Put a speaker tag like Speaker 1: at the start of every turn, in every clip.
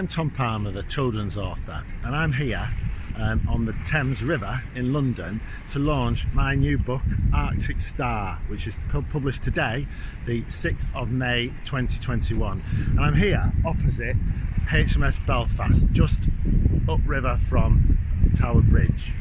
Speaker 1: I'm Tom Palmer, the children's author, and I'm here on the Thames River in London to launch my new book, Arctic Star, which is published today, the 6th of May 2021. And I'm here opposite HMS Belfast, just upriver from Tower Bridge.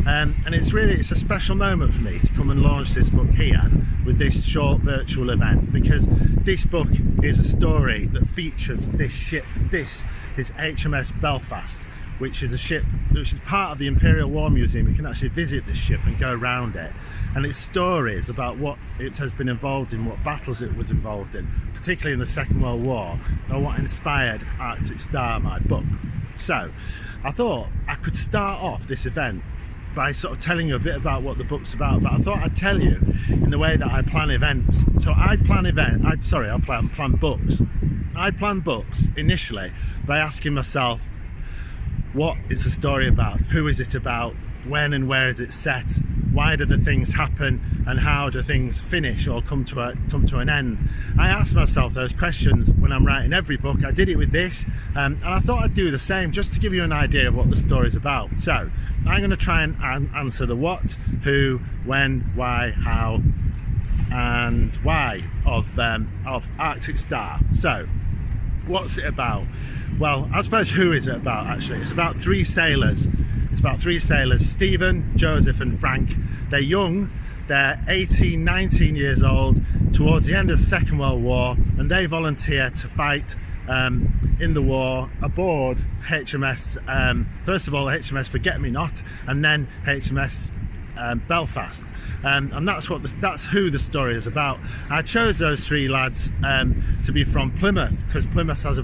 Speaker 1: And it's a special moment for me to come and launch this book here with this short virtual event, because this book is a story that features this ship. This is HMS Belfast, which is a ship which is part of the Imperial War Museum. You can actually visit this ship and go around it, and its stories about what it has been involved in, what battles it was involved in, particularly in the Second World War, are what inspired Arctic Star, my book. So I thought I could start off this event by sort of telling you a bit about what the book's about, but I thought I'd tell you in the way that I plan events. So I plan books. I plan books initially by asking myself, what is the story about? Who is it about? When and where is it set? Why do the things happen, and how do things finish or come to an end? I ask myself those questions when I'm writing every book. I did it with this, and I thought I'd do the same just to give you an idea of what the story's about. So I'm going to try and answer the what, who, when, why, how, and why of Arctic Star. So what's it about? Well, I suppose who is it about actually? It's about three sailors. Stephen, Joseph and Frank. They're young, they're 18, 19 years old, towards the end of the Second World War, and they volunteer to fight in the war aboard HMS, first of all HMS Forget-Me-Not, and then HMS Belfast. And that's who the story is about. I chose those three lads to be from Plymouth, because Plymouth has a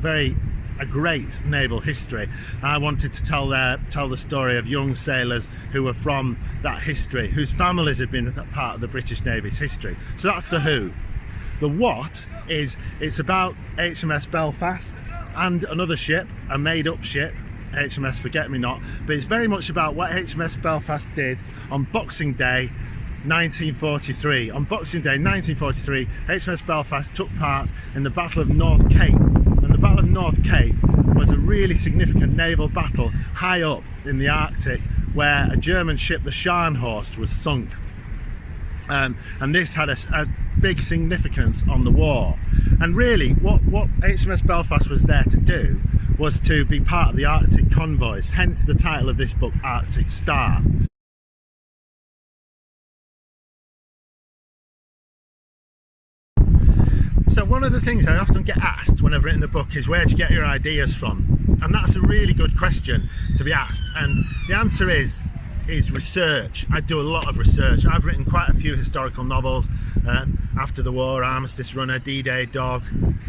Speaker 1: great naval history. I wanted to tell the story of young sailors who were from that history, whose families had been part of the British Navy's history. So that's the who. The what is, it's about HMS Belfast and another ship, a made-up ship, HMS Forget-Me-Not, but it's very much about what HMS Belfast did on Boxing Day 1943. On Boxing Day 1943, HMS Belfast took part in the Battle of North Cape. And the Battle of North Cape was a really significant naval battle high up in the Arctic, where a German ship, the Scharnhorst, was sunk. And this had a big significance on the war. And really, what HMS Belfast was there to do was to be part of the Arctic convoys, hence the title of this book, Arctic Star. So one of the things I often get asked when I've written a book is, where do you get your ideas from? And that's a really good question to be asked, and the answer is research. I do a lot of research. I've written quite a few historical novels after the war: Armistice Runner, D-Day Dog,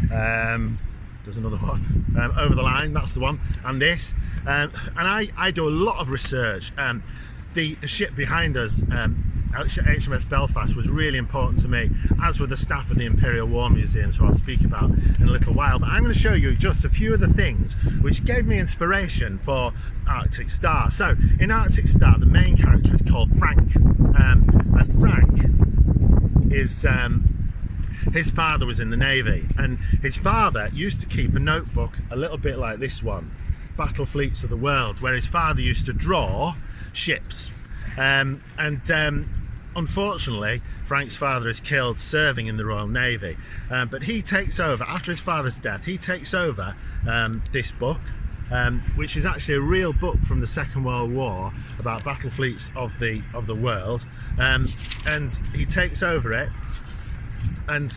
Speaker 1: there's another one, Over the Line, that's the one, and this, and I do a lot of research. The ship behind us, HMS Belfast, was really important to me, as were the staff of the Imperial War Museum, who I'll speak about in a little while. But I'm going to show you just a few of the things which gave me inspiration for Arctic Star. So in Arctic Star, the main character is called Frank, and Frank is his father was in the Navy, and his father used to keep a notebook a little bit like this one, Battle Fleets of the World, where his father used to draw ships. Unfortunately, Frank's father is killed serving in the Royal Navy, but he takes over after his father's death. He takes over this book, which is actually a real book from the Second World War about battle fleets of the world, and he takes over it and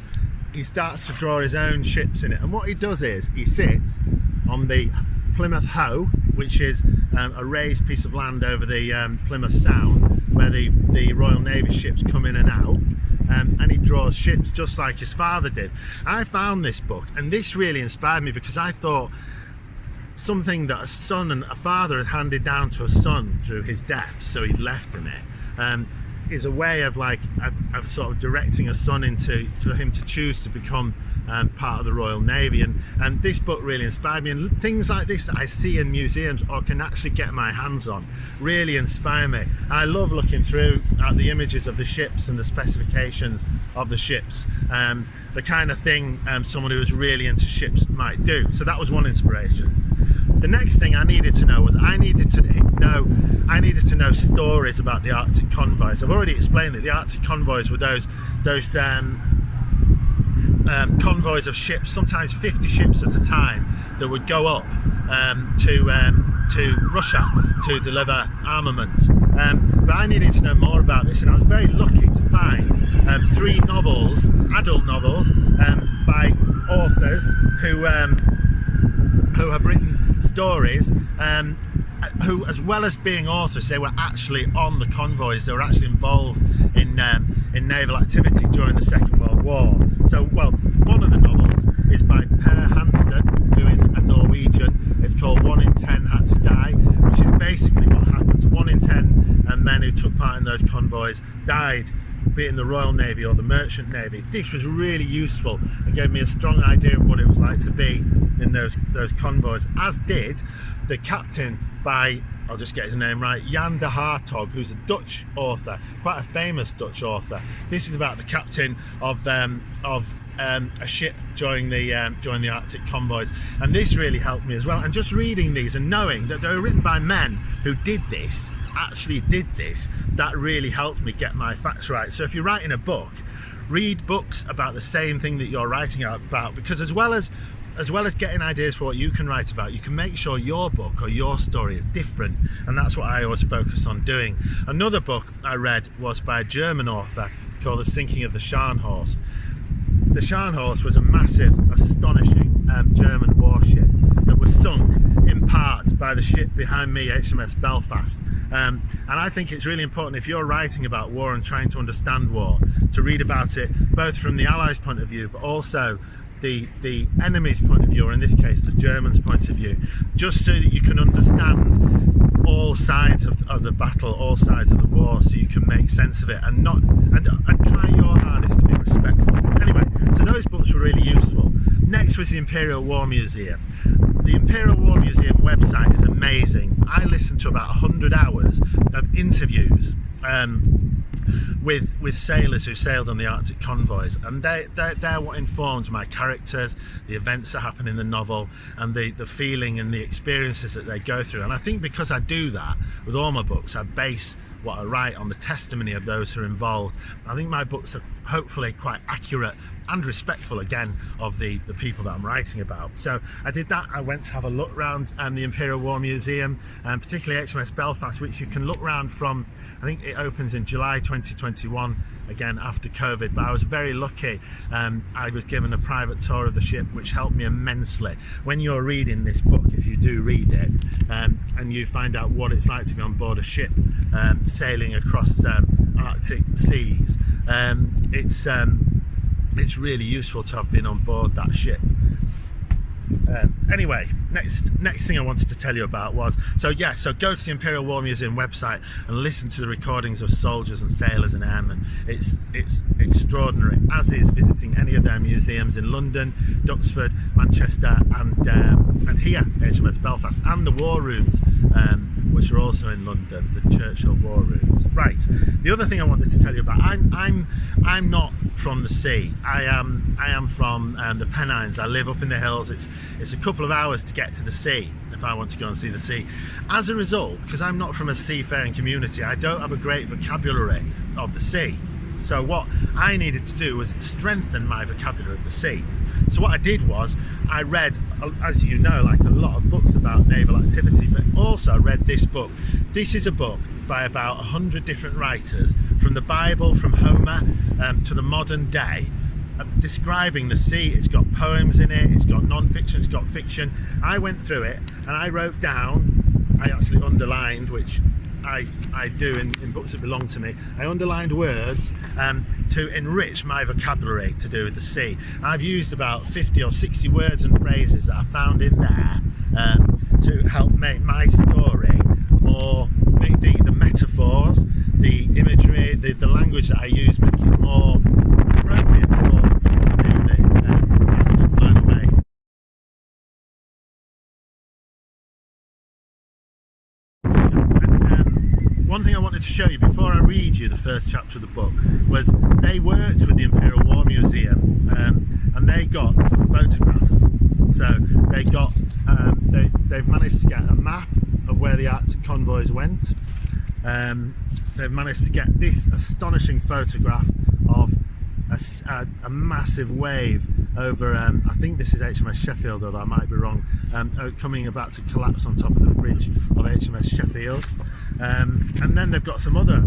Speaker 1: he starts to draw his own ships in it. And what he does is he sits on the Plymouth Hoe, which is a raised piece of land over the Plymouth Sound, where the Royal Navy ships come in and out, and he draws ships just like his father did. I found this book, and this really inspired me, because I thought something that a son and a father had handed down to a son through his death, so he'd left in it, is a way of of sort of directing a son for him to choose to become part of the Royal Navy, and this book really inspired me. And things like this that I see in museums or can actually get my hands on really inspire me. I love looking through at the images of the ships and the specifications of the ships, the kind of thing someone who was really into ships might do. So that was one inspiration. The next thing I needed to know was I needed to know stories about the Arctic convoys. I've already explained that the Arctic convoys were those convoys of ships, sometimes 50 ships at a time, that would go up to Russia to deliver armaments. But I needed to know more about this, and I was very lucky to find 3 novels, adult novels, by authors who have written stories, who, as well as being authors, they were actually on the convoys. They were actually involved in naval activity during the Second World War. So, well, one of the novels is by Per Hansen, who is a Norwegian. It's called 1 in 10 Had to Die, which is basically what happened. 1 in 10 men who took part in those convoys died, be it in the Royal Navy or the Merchant Navy. This was really useful and gave me a strong idea of what it was like to be in those convoys, as did the captain by, I'll just get his name right, Jan de Hartog, who's a Dutch author, quite a famous Dutch author. This is about the captain of a ship during the Arctic convoys, and this really helped me as well. And just reading these and knowing that they were written by men who actually did this, that really helped me get my facts right. So if you're writing a book, read books about the same thing that you're writing about, because as well as getting ideas for what you can write about, you can make sure your book or your story is different, and that's what I always focus on doing. Another book I read was by a German author called The Sinking of the Scharnhorst. The Scharnhorst was a massive, astonishing German warship that was sunk in part by the ship behind me, HMS Belfast. And I think it's really important, if you're writing about war and trying to understand war, to read about it both from the Allies' point of view, but also the enemy's point of view, or in this case the Germans' point of view, just so that you can understand all sides of the battle, all sides of the war, so you can make sense of it and try your hardest to be respectful. Anyway, so those books were really useful. Next was the Imperial War Museum. The Imperial War Museum website is amazing. I listened to about 100 hours of interviews with sailors who sailed on the Arctic convoys, and they're what informed my characters, the events that happen in the novel, and the feeling and the experiences that they go through. And I think because I do that with all my books, I base what I write on the testimony of those who are involved. I think my books are hopefully quite accurate and respectful, again, of the people that I'm writing about. So I did that. I went to have a look around the Imperial War Museum, and particularly HMS Belfast, which you can look around from, I think it opens in July 2021, again after COVID, but I was very lucky. I was given a private tour of the ship, which helped me immensely. When you're reading this book, if you do read it, and you find out what it's like to be on board a ship sailing across Arctic seas, it's really useful to have been on board that ship. Anyway, next thing I wanted to tell you about was, so go to the Imperial War Museum website and listen to the recordings of soldiers and sailors and airmen. It's extraordinary, as is visiting any of their museums in London, Duxford, Manchester, and here, HMS Belfast, and the war rooms, which are also in London, the Churchill War Rooms. Right, the other thing I wanted to tell you about, I'm not from the sea. I am from the Pennines. I live up in the hills. It's a couple of hours to get to the sea if I want to go and see the sea. As a result, because I'm not from a seafaring community, I don't have a great vocabulary of the sea. So what I needed to do was strengthen my vocabulary of the sea. So what I did was, I read, as you know, like a lot of books about naval activity, but also read this book. This is a book by about 100 different writers, from the Bible, from Homer, to the modern day, describing the sea. It's got poems in it, it's got non-fiction, it's got fiction. I went through it and I wrote down, I actually underlined, which I do in books that belong to me. I underlined words to enrich my vocabulary to do with the sea. I've used about 50 or 60 words and phrases that I found in there to help make my story more, make the metaphors, the imagery, the language that I use, make it more appropriate for the movie. It's blown away. one thing I wanted to show you before I read you the first chapter of the book was they worked with the Imperial War Museum and they got some photographs. So they got they've managed to get a map of where the Arctic convoys went. They've managed to get this astonishing photograph of a massive wave over, I think this is HMS Sheffield, although I might be wrong, coming about to collapse on top of the bridge of HMS Sheffield. And then they've got some other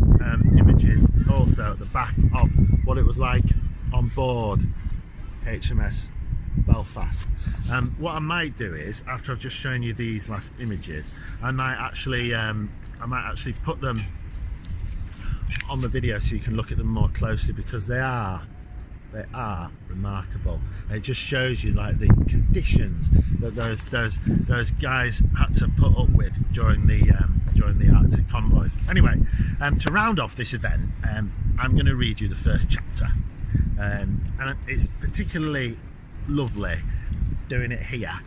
Speaker 1: images also at the back of what it was like on board HMS Belfast. What I might do is, after I've just shown you these last images, I might actually put them on the video so you can look at them more closely, because they are remarkable. It just shows you like the conditions that those guys had to put up with during the Arctic convoys. Anyway, to round off this event, I'm going to read you the first chapter, and it's particularly lovely doing it here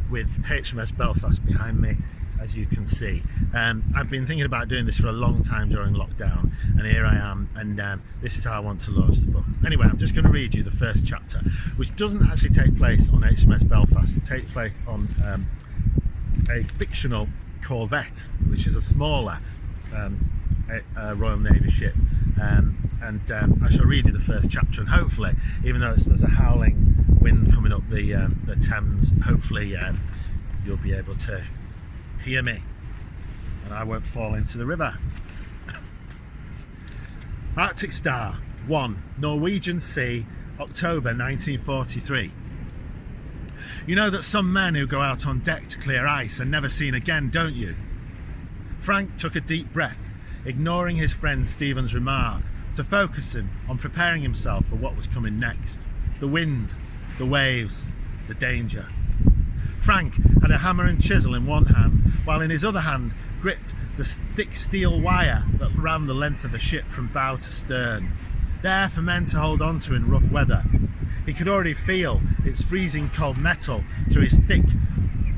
Speaker 1: with HMS Belfast behind me, as you can see. I've been thinking about doing this for a long time during lockdown, and here I am, and this is how I want to launch the book. Anyway, I'm just going to read you the first chapter, which doesn't actually take place on HMS Belfast. It takes place on a fictional corvette, which is a smaller Royal Navy ship, and I shall read you the first chapter, and hopefully, even though there's a howling wind coming up the Thames, hopefully you'll be able to hear me and I won't fall into the river. Arctic Star 1, Norwegian Sea, October 1943. You know that some men who go out on deck to clear ice are never seen again, don't you? Frank took a deep breath, ignoring his friend Stephen's remark, to focus him on preparing himself for what was coming next. The wind, the waves, the danger. Frank had a hammer and chisel in one hand, while in his other hand gripped the thick steel wire that ran the length of the ship from bow to stern, there for men to hold on to in rough weather. He could already feel its freezing cold metal through his thick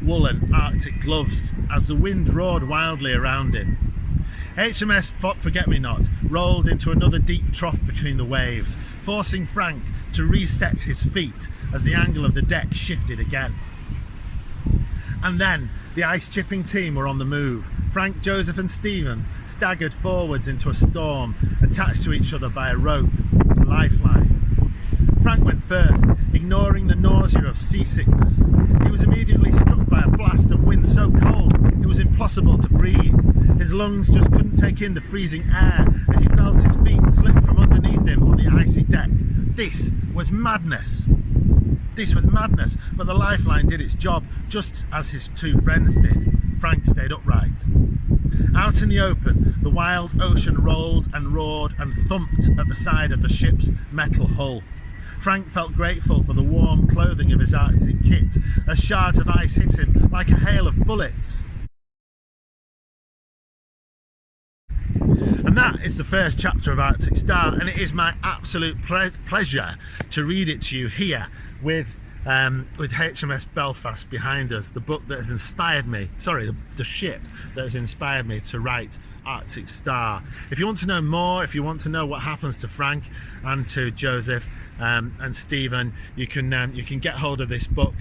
Speaker 1: woolen Arctic gloves as the wind roared wildly around him. HMS Forget-Me-Not rolled into another deep trough between the waves, forcing Frank to reset his feet as the angle of the deck shifted again. And then the ice-chipping team were on the move. Frank, Joseph and Stephen staggered forwards into a storm, attached to each other by a rope, a lifeline. Frank went first, ignoring the nausea of seasickness. He was immediately struck by a blast of wind so cold it was impossible to breathe. His lungs just couldn't take in the freezing air as he felt his feet slip from underneath him on the icy deck. This was madness. This was madness, but the lifeline did its job, just as his two friends did. Frank stayed upright. Out in the open, the wild ocean rolled and roared and thumped at the side of the ship's metal hull. Frank felt grateful for the warm clothing of his Arctic kit as shards of ice hit him like a hail of bullets. And that is the first chapter of Arctic Star, and it is my absolute pleasure to read it to you here with HMS Belfast behind us, the book that has inspired me, the ship that has inspired me to write Arctic Star. If you want to know more, if you want to know what happens to Frank and to Joseph and Stephen, you can get hold of this book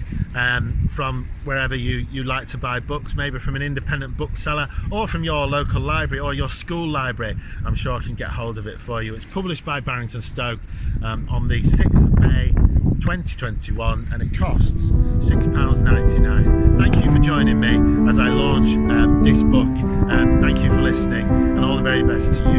Speaker 1: from wherever you like to buy books, maybe from an independent bookseller or from your local library or your school library. I'm sure I can get hold of it for you. It's published by Barrington Stoke on the 6th of May 2021, and it costs £6.99. Thank you for joining me as I launch this book. Thank you for listening, and all the very best to you.